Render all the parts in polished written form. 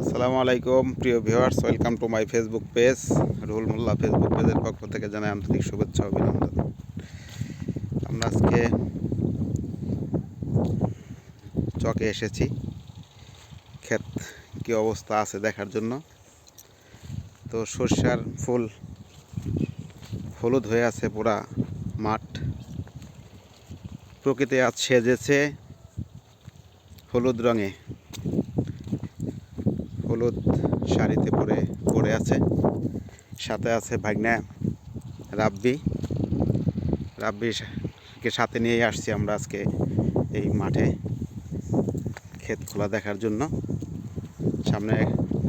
আসসালামু আলাইকুম প্রিয় viewers, welcome to my Facebook page. Ruhul Molla Facebook পেজের পক্ষ থেকে জানাই আন্তরিক শুভেচ্ছা অভিনন্দন। আমরা আজকে চকে এসেছি ক্ষেত কী অবস্থা আছে দেখার জন্য। তো সরষার ফুল হলুদ হয়ে আছে পুরা মাঠ, প্রকৃতি আজ সেজেছে হলুদ রঙে। হলুদ শাড়িতে পরে আছে, সাথে আছে ভাগনা রাব্বিকে সাথে নিয়েই আসছি আমরা আজকে এই মাঠে ক্ষেত খোলা দেখার জন্য। সামনে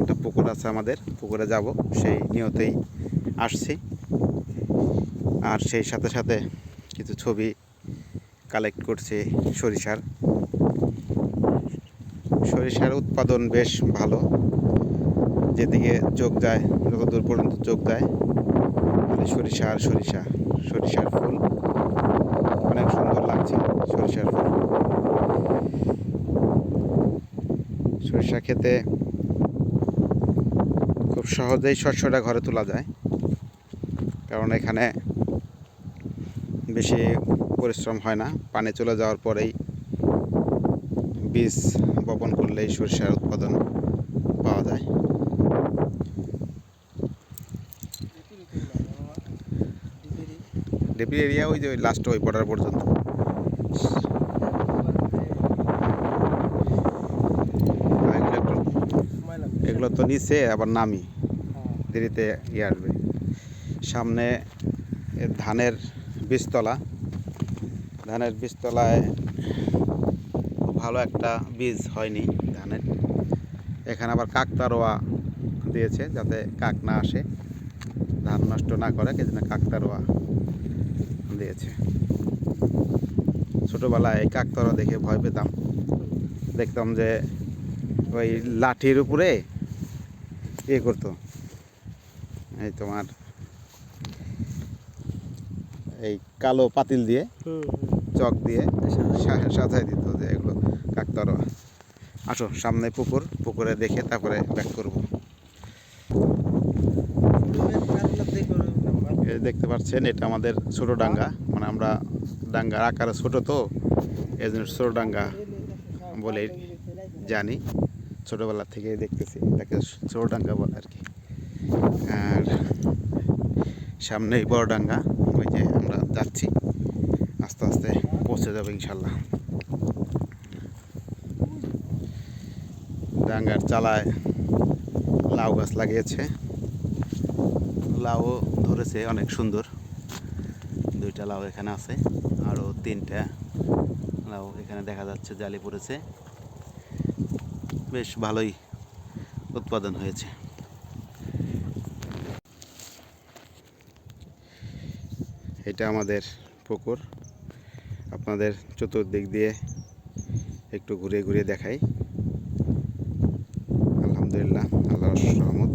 একটা পুকুর আছে, আমাদের পুকুরে যাব সেই নিয়তেই আসছি। আর সেই সাথে সাথে কিছু ছবি কালেক্ট করছি। সরিষার উৎপাদন বেশ ভালো, যেদিকে চোখ যায়, যত দূর পর্যন্ত চোখ যায় সরিষা আর সরিষার ফুল অনেক সুন্দর লাগছে। সরিষা খেতে খুব সহজেই শস্যটা ঘরে তোলা যায়, কারণ এখানে বেশি পরিশ্রম হয় না। পানি চলে যাওয়ার পরেই বীজ বপন করলেই সরিষার উৎপাদন পাওয়া যায়। ডিপি এরিয়া ওই যে লাস্ট ওই বর্ডার পর্যন্ত। এগুলো তো নিচে আবার নামি, দেরিতে আসবে। সামনে ধানের বীজতলায় ভালো একটা বীজ হয়নি ধানের। এখানে আবার কাকতারোয়া দিয়েছে যাতে কাক না আসে, ধান নষ্ট না করে, সেজন্য কাকতারোয়া দিয়েছে। ছোটোবেলায় এই কাকতারোয়া দেখে ভয় পেতাম, দেখতাম যে ওই লাঠির উপরে করতো, এই তোমার এই কালো পাতিল দিয়ে চক দিয়ে সাজাই দিত যে এগুলো কাকতারোয়া। আসো সামনে পুকুরে দেখে তারপরে ব্যাক করব। দেখতে পাচ্ছেন এটা আমাদের ছোট ডাঙ্গা, মানে আমরা ডাঙ্গার আকারে ছোট, তো এই জন্য ছোট ডাঙ্গা বলে জানি। ছোটোবেলা থেকে দেখতেছি এটাকে ছোট ডাঙ্গা বলে আর কি। আর সামনেই বড় ডাঙ্গা, ওই যে আমরা যাচ্ছি, আস্তে আস্তে পৌঁছে যাবো ইনশাল্লাহ। ডাঙ্গার চালায় লাউ গাছ লাগিয়েছে, লাউ ধরেছে অনেক সুন্দর। 2টা লাউ এখানে আছে, আরও 3টা লাউ এখানে দেখা যাচ্ছে জালি পড়েছে। বেশ ভালোই উৎপাদন হয়েছে। এটা আমাদের পুকুর, আপনাদের চতুর্দিক দিয়ে একটু ঘুরে ঘুরে দেখাই। আলহামদুলিল্লাহ, আল্লাহর রহমত।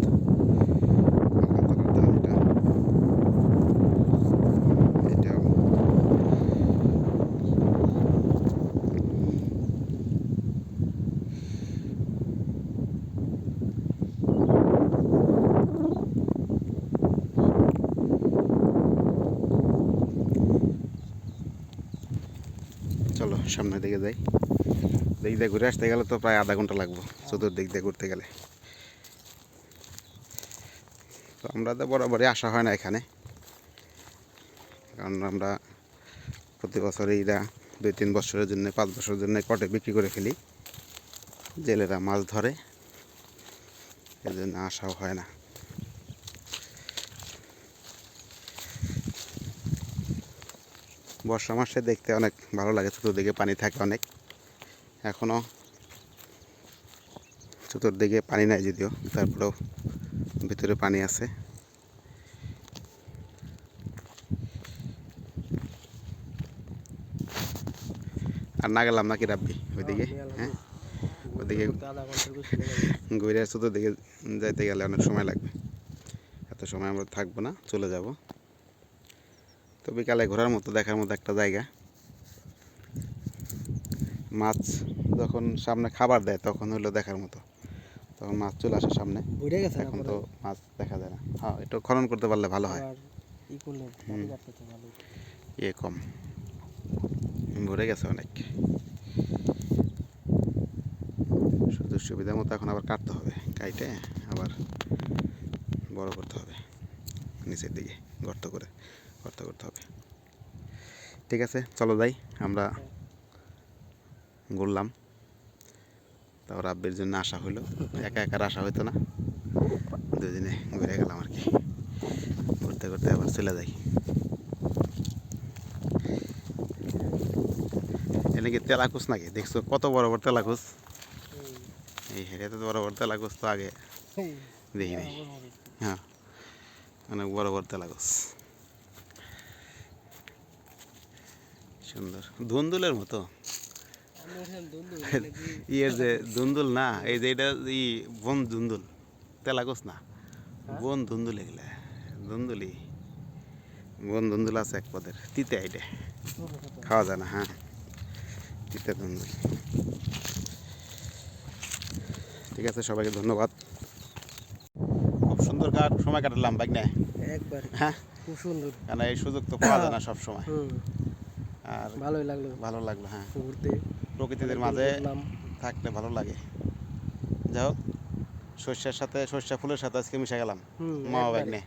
চলো সামনের দিকে যাই। দিক দিয়ে ঘুরে আসতে গেলে তো প্রায় আধা ঘন্টা লাগবে, চতুর্দিক দিয়ে ঘুরতে গেলে। তো আমরা তো বরাবরই আসা হয় না এখানে, কারণ আমরা প্রতি বছরই 2-3 বছরের জন্য, 5 বছরের জন্য কটে বিক্রি করে ফেলি। জেলেরা মাছ ধরে, এর জন্য আসাও হয় না। বর্ষা মাসে দেখতে অনেক ভালো লাগে, চতুর্দিকে পানি থাকে অনেক। এখনও চতুর্দিকে পানি নাই যদিও, তারপরেও ভিতরে পানি আছে। আর না গেলাম নাকি রাব্বি ওইদিকে? হ্যাঁ, ওইদিকে ঘুরে চতুর্দিকে যাইতে গেলে অনেক সময় লাগবে, এত সময় আমরা থাকবো না, চলে যাব। তো বিকালে ঘোরার মতো, দেখার মতো একটা জায়গা। মাছ যখন সামনে খাবার দেয় তখন হলো দেখার মতো, তখন মাছ চলে আসে সামনে। বুড়ে গেছে না এখন পরে তো মাছ দেখা যায় না। হ্যাঁ, একটু খনন করতে পারলে ভালো হয়। আবার ই করলে হুম। মাটি কাটতে তো ভালো। ইয়ে কম, ভরে গেছে অনেক। সুযোগ সুবিধা মতো এখন আবার কাটতে হবে, কাইটে আবার বড় করতে হবে, নিচের দিকে গর্ত করতে হবে। ঠিক আছে, চলো যাই। আমরা ঘুরলাম, তারপর রাব্বির জন্য আসা হইলো, একা একা আসা হইতো না, দুদিনে ঘুরে গেলাম আর কি। ঘুরতে ঘুরতে আবার চলে যাই। এনে কি তেলাকুচ নাকি? দেখছো কত বড় বড় তেলাকুচ? এই হেরিয়াতে বড় বড় তেলাকুচ তো আগে দেখি নাই। হ্যাঁ, অনেক বড় বড় তেলাকুচ, সুন্দর ধুন্দুলের মতো। ইয়ের যে ধুন্দুল না, এই যে এটা ই বন ধুন্দুল, তেলাকুচ না, বন ধুন্দুল। এগুলা ধুন্দুলি, বন ধুন্দুল আছে এক পদের, তিতে আইটে খাওয়া যায় না। হ্যাঁ, তিতে ধুন্দুল। ঠিক আছে, সবাইকে ধন্যবাদ। খুব সুন্দর সময় কাটালাম বাইক একবার হ্যাঁ, খুব সুন্দর। কারণ এই সুযোগ তো পাওয়া যায় না সব সময়। আর ভালোই লাগলো ভালো লাগলো। হ্যাঁ, ঘুরতে, প্রকৃতিদের মাঝে থাকলে ভালো লাগে। যাই হোক, সর্ষা ফুলের সাথে আজকে মিশে গেলাম মামা বাইক নিয়ে।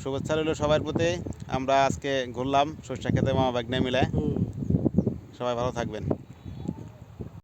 শুভেচ্ছা রইল সবার প্রতি। আমরা আজকে ঘুরলাম সর্ষা খেতে মামা বাইক নিয়ে মিলে। সবাই ভালো থাকবেন।